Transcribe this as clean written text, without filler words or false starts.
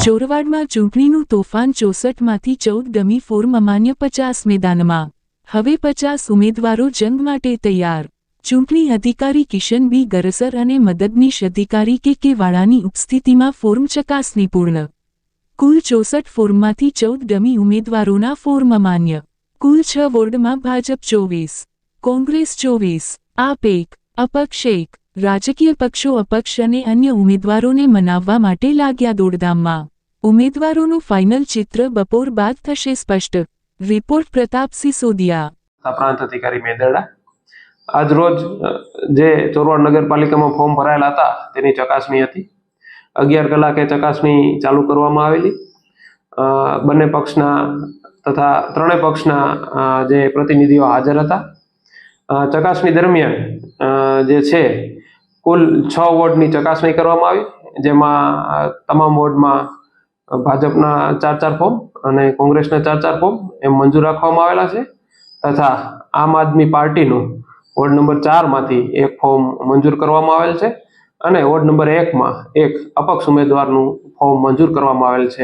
ચોરવાડમાં ચૂંટણીનું તોફાન 64માંથી 14 dummy form અમાન્ય 50 મેદાનમાં. હવે 50 ઉમેદવારો જંગ માટે તૈયાર. ચૂંટણી અધિકારી કિશન બી ગરસર અને મદદનીશ અધિકારી કે વાળાની ઉપસ્થિતિમાં ફોર્મ ચકાસણી પૂર્ણ. કુલ 64 ફોર્મમાંથી 14 ડમી ઉમેદવારોના ફોર્મ અમાન્ય. કુલ 6 વોર્ડમાં ભાજપ 24, કોંગ્રેસ 24, આપ 1, અપક્ષ 1. રાજકીય પક્ષો અપક્ષ અને અન્ય ઉમેદવારોને મનાવવા માટે લાગ્યા દોડધામમાં. ઉમેદવારોનું ફાઇનલ ચિત્ર બપોર બાદ થશે સ્પષ્ટ. રિપોર્ટ પ્રતાપ સિસોદિયા, પ્રાંત અધિકારી મેદરડા. આજ રોજ જે ચોરવાડ નગરપાલિકામાં ફોર્મ ભરાયેલા હતા તેની ચકાસણી હતી. 11 કલાકે ચકાસણી ચાલુ કરવામાં આવેલી. બંને પક્ષના તથા ત્રણેય પક્ષના જે પ્રતિનિધિઓ હાજર હતા. ચકાસણી દરમિયાન જે છે કુલ 6 વોર્ડની ચકાસણી કરવામાં આવી, જેમાં તમામ વોર્ડમાં ભાજપના 4 ફોર્મ અને કોંગ્રેસના 4 ફોર્મ એમ મંજૂર રાખવામાં આવેલા છે, તથા આમ આદમી પાર્ટીનું વોર્ડ નંબર 4માંથી 1 ફોર્મ મંજૂર કરવામાં આવેલ છે અને વોર્ડ નંબર 1માં 1 અપક્ષ ઉમેદવારનું ફોર્મ મંજૂર કરવામાં આવેલ છે.